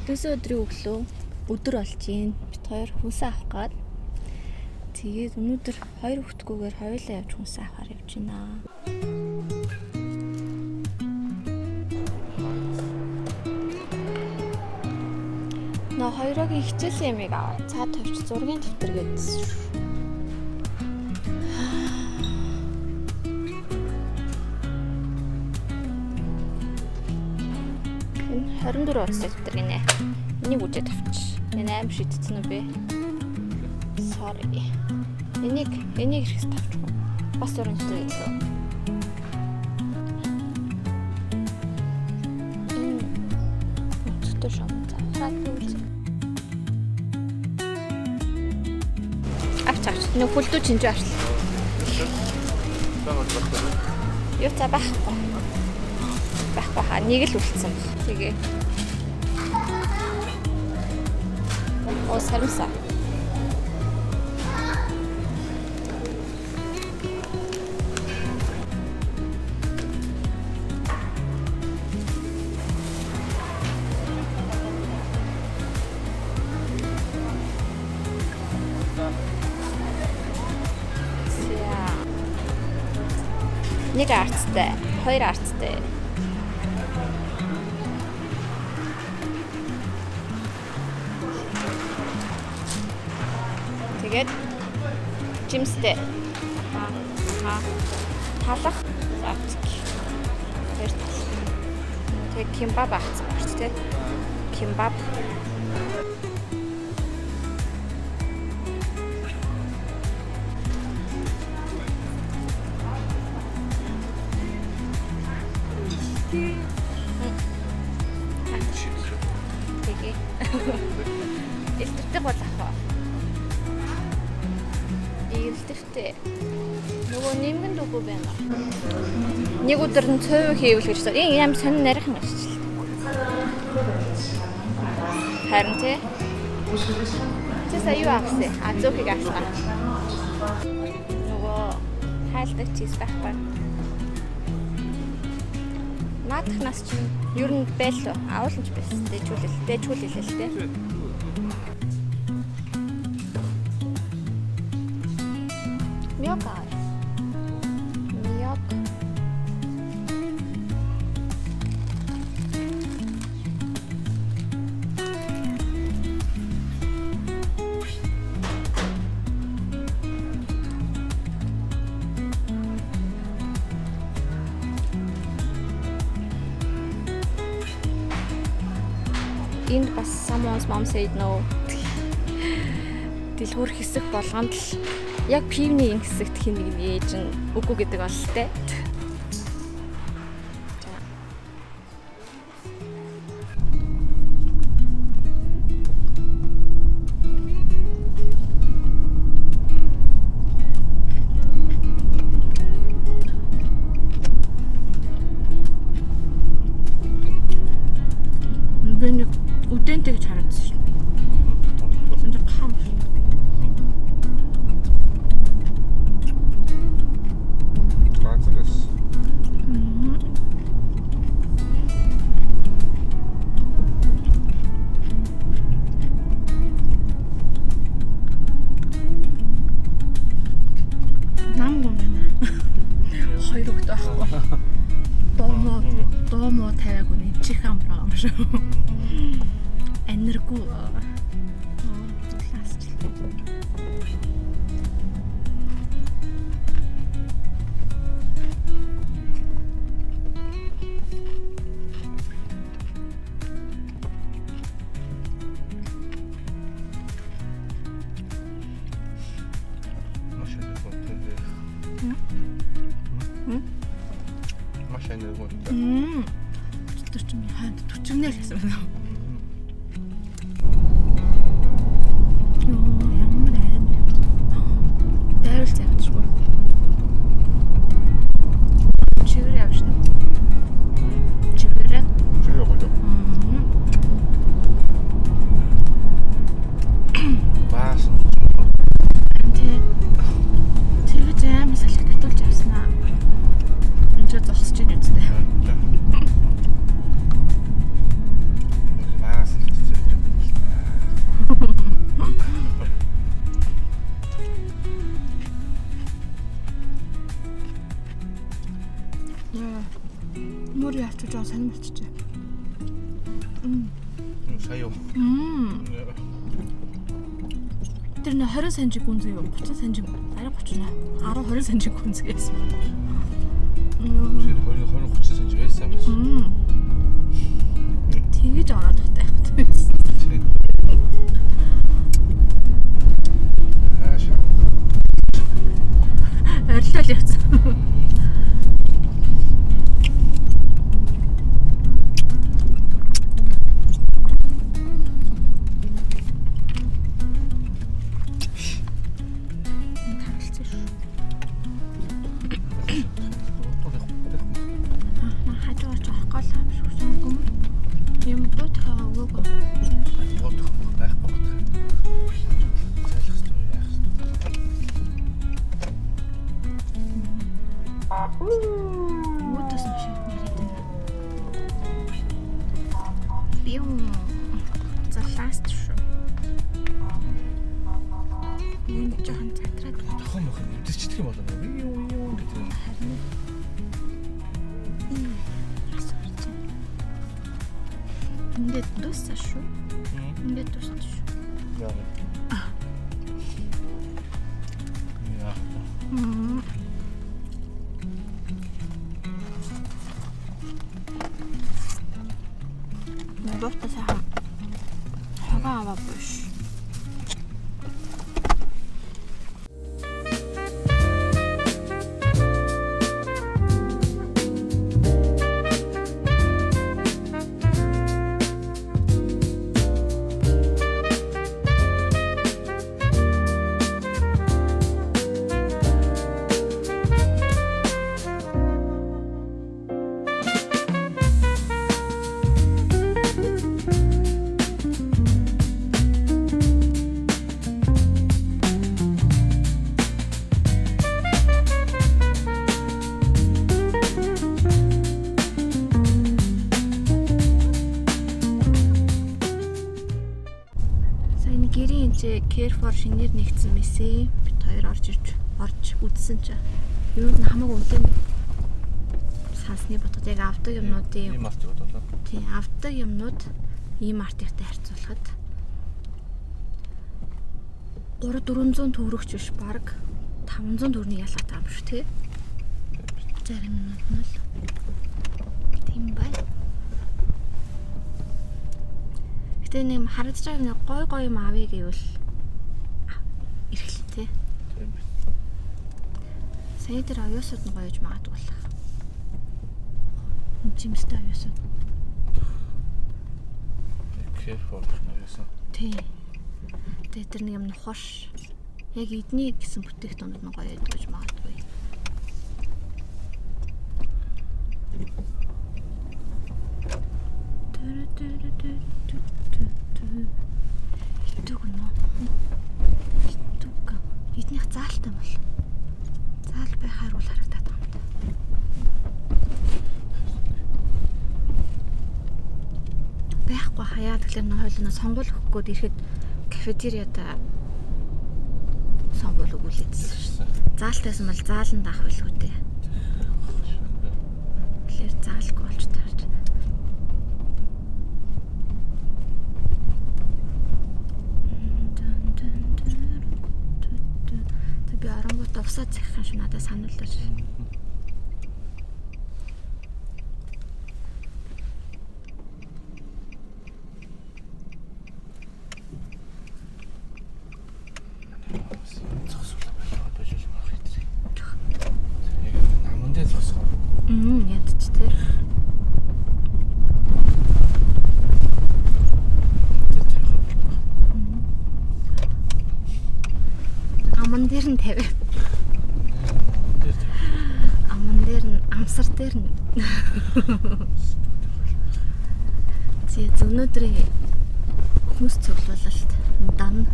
Өглөөсөө өдрийн өглөө өдөр болж гин. Бид хоёр хүнсээ авах гээд. Тэгээд өнөөдөр хоёр хүүхдгүйгээр хоёулаа явж хүнсээ авахаар явж байна. Нөө хоёрогийн хичээлийн ямиг аваад цаад тавьч зургийн дэвтэр гэдсэн шүү. Энэ 24 удаа дэвтэр гинэ. Энийг үжээд авч. Энэ аим шидсэн үү бэ? Sorry. Энийг ихэс тавчих. Бас зургийн дэвтэр гэсэн. Энэ шам цаахад үгүй. Авч. Нэг хүлдүү чинж авч. Юу цаа байхгүй. Хаа нэг л үлдсэн. Тэгээ. Оо сармса. Нэг арцтай, хоёр арцтай. Тэгээд жимстэй. Талах завцг. Тэр тал. Тэгээд кимбаб авсан багч тий. Кимбаб. Тэгээ. Элдвтэй бол авах. Элдвтэй. Нөгөө нэмгэнд үгүй байна. Нэг өдөр нь цөв хийвэл гэж байна. Энэ ямар сонир нарийнхан ажил. Харин тий. Тэсээ юу авсан? Зөөхийг авсан. Нөгөө хайлтдаг чиз байхгүй. Наадахнаас чинь ер нь байлоо. Авуулж байсан. Дэжгүүлээ л дээ. Мёка. Энд бас someone's mom said no. Дэлгүүр хэсэг болгонд л яг пивний энэ хэсэгт хин нэг ээж нь үгүй гэдэг бол тээ. Үдэнтэй гэж харагдсан шүү. Сонж хам. Трансферс. Намгүй байна. Хоёр өгт байхгүй. Доомо тавиагүй нэг чих амраа юм шүү. Энергүй. Классч. Машина вот. Тэр чинь хаад төчгнээ л гэсэн байна. сайн болчихжээ. Сая юу? Тэр нэ 20 санжиг гүнзгий юу? 30 санжиг. Арай 30 нэ. 10 20 санжиг гүнзгий байсан. Тэр 20 30 санжиг байсан биш. Тэгэж ороод тахтай байсан. Хааш. Орилол явцсан. Ингээд дууссан шүү. Ингээд дууссан шүү. Яа. Яа. Бохта сайхан хагаа аваа биш. Care for шинээр нэгдсэн мэсээ бит хоёр орж үзсэн чи. Юу н хамаагүй үнэтэй сансны бодгод яг авдаг юмнуудын ийм артыг бодлоо. Тийм авдаг юмнууд ийм артиктай харьцуулахад 300-400 төгрөгч биш баг 500 төгрөний ялгаатай юм шүү тий. Зарим юмнууд нь л тийм байна. Гэтэ нэг харагдаж байгаа нэг гой юм авъя гэвэл эрхлээ тий. Сая дээр аюусууд нь гоёж магадгүй болох. Жимстэй аюусууд. Careful гэсэн. Тий. Тэгээ тэр нэг юм хош. Яг эдний гэсэн бүтээгдэхүүнүүд нь гоё гэж магадгүй. Хитүүг нөө. Хитүүг. Эднийх заалтай бол. Заал байхаар бол харагдаад байна. Байхгүй хаяа тэгэхээр нөө хойлоо сонгол өгөх гээд ирэхэд кафетериада сонгол өгүүлээдсэн. Заалтайсан бол зааланд авах байлгүй дээ. Тэгэхээр заалгүй болж таарч. Би оронгууд усаа цахих юм шиг надад сануулж. Ядч тий. Аман дээр нь тавиа. Аман дээр нь амсар дээр нь. Зэ өнөөдрийн хүмүүс цуглуулалт дан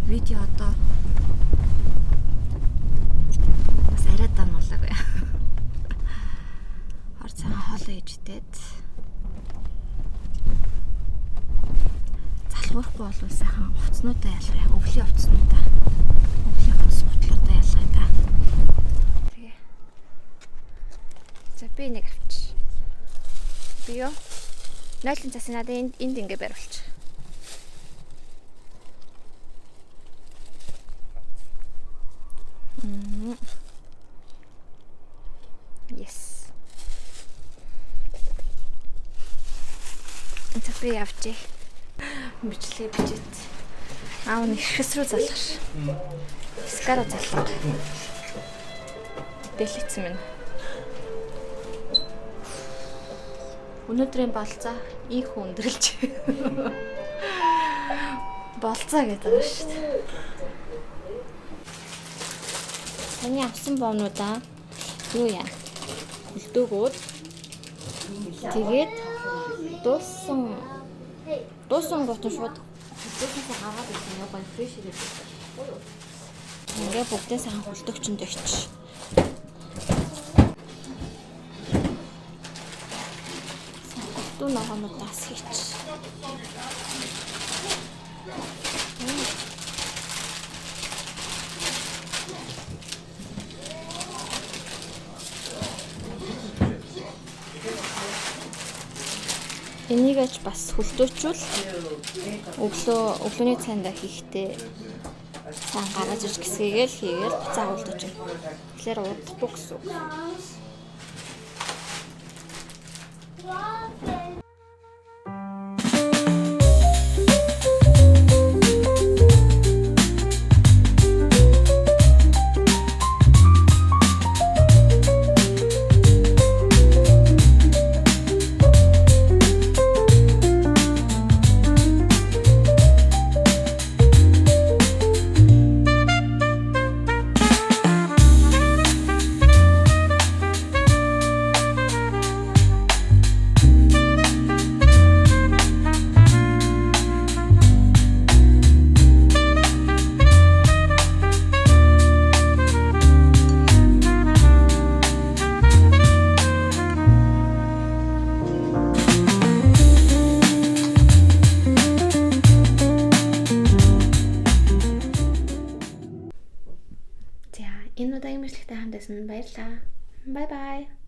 видео одоо бас арай дан болоогүй. Орцоо хоолоо ижтээд залхуурахгүй болов сайхан хувцснуудаа ялгая. Өвлийн хувцснуудаа. Өвлийн хувцс ботлуудаа ялгая та. Тэгээ. За би нэг авчи. Би юу? Нойлын цас надад энд ингэ бариулчих. Yes. Энд би явчих. Бичлээ бичээд. Аав нэг хэс рүү залгаш. Скару залга. Дэлгэцэн минь. Өнөөдрийн болцоо их өндөрлж. Болцоо гэдэг байгаа шүү дээ. Таны авсан боомнуудаа юу яа? Хөлдөөгөөд тэгээд дууссан гот шууд хөлдөөсөө гаргаад ирсэн яг гоо фреш хийгээд байна. Ингээ бүгдээ сайн хөлдөгчөнд очиж. Дүү ногоонуудаас хийч. Энийгэж бас хөлдөөчвөл өглөөний цайндаа хийхдээ сайн гаргаж иж гисгээгээл хийгээл буцаа хөлдөөч. Тэгэхээр удахгүй гэсэн үг. Энэ удаагийн мэдлэгтэй хамт байсан баярлалаа. Bye bye.